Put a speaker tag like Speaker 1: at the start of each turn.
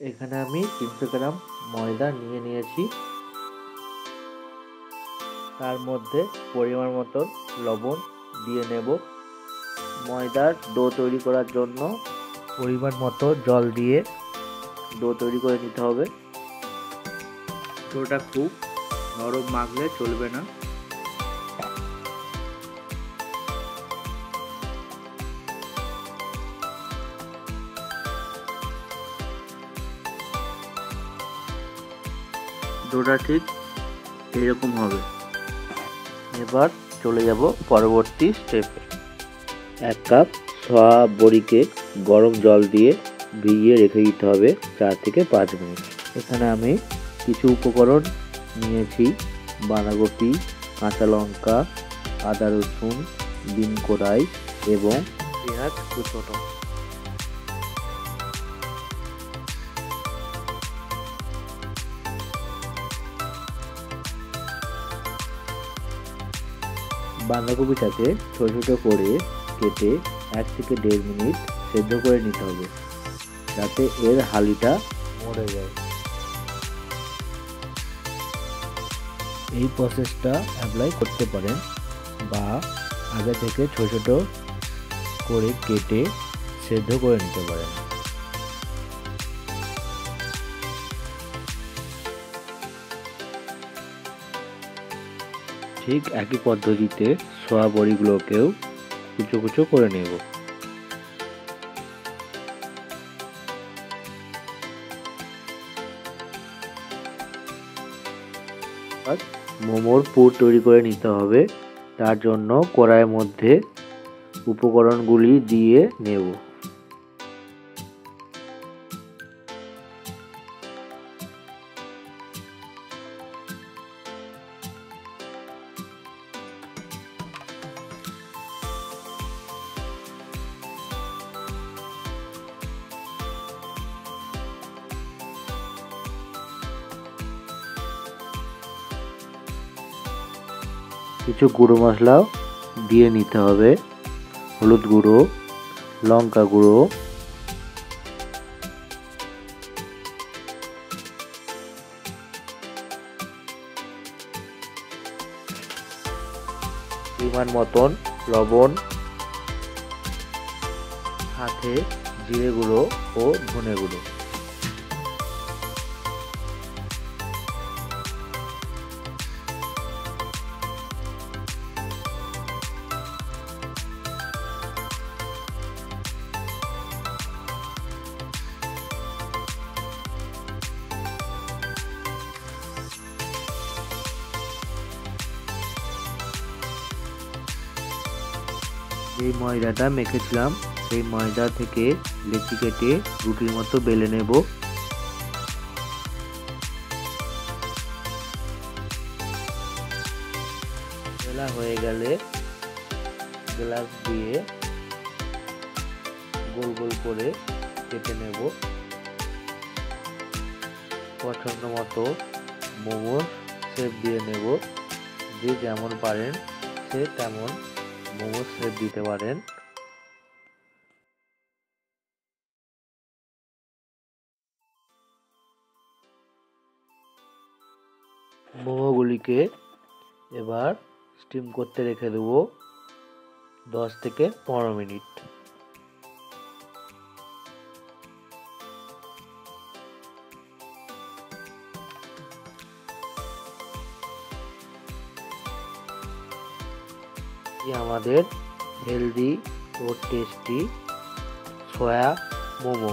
Speaker 1: এখানে আমি 300 গ্রাম ময়দা নিয়ে নিয়েছি। তার মধ্যে পরিমাণ মতো লবণ দিয়ে নেব। ময়দার ডো তৈরি করার জন্য পরিমাণ মতো জল দিয়ে ডো তৈরি করে নিতে হবে। ডোটা খুব নরম মাখলে চলবে না। ডোটা ঠিক এরকম হবে। এবার চলে যাব পরবর্তী স্টেপে। 1 কাপ সোয়া বড়িকে গরম জল দিয়ে ভিজিয়ে রেখে দিতে হবে 4 থেকে 5 মিনিট। এখানে আমি কিছু উপকরণ নিয়েছি: বাঁধাকপি, কাঁচা লঙ্কা, আদা রসুন, বিন কড়াই এবং পেঁয়াজ কুচনো। বাঁধাকপিটাকে ছোট ছোট করে কেটে 1 থেকে 1.5 মিনিট সেদ্ধ করে নিতে হবে, যাতে এর হালিটা মরে যায়। এই প্রসেসটা অ্যাপ্লাই করতে পারেন বা আগে থেকে ছোট ছোট করে কেটে সেদ্ধ করে নিতে পারেন। ঠিক একই পদ্ধতিতে সোয়া বড়িগুলোকেও কুচো কুচো করে নেব। মোমোর পুর তৈরি করে নিতে হবে। তার জন্য কড়াইয়ের মধ্যে উপকরণগুলি দিয়ে নেব। কিছু গুঁড়ো মশলাও দিয়ে নিতে হবে: হলুদ গুঁড়ো, লঙ্কা গুঁড়ো, পরিমাণ মতন লবণ, সাথে জিরে গুঁড়ো ও ধনে গুঁড়ো। যে ময়দাটা মেখেছিলাম সেই ময়দা থেকে লেচি কেটে রুটির মতো বেলে নেব। বেলা হয়ে গেলে গ্লাস দিয়ে গোল গোল করে কেটে নেব। পছন্দ মতো মোমোর শেপ দিয়ে নেব। যে যেমন পারেন সে তেমন মোমোর শেপ দিতে পারেন। মোমোগুলিকে এবার স্টিম করতে রেখে দেব 10 থেকে 15 মিনিট। আমাদের হেলদি ও টেস্টি সোয়া মোমো।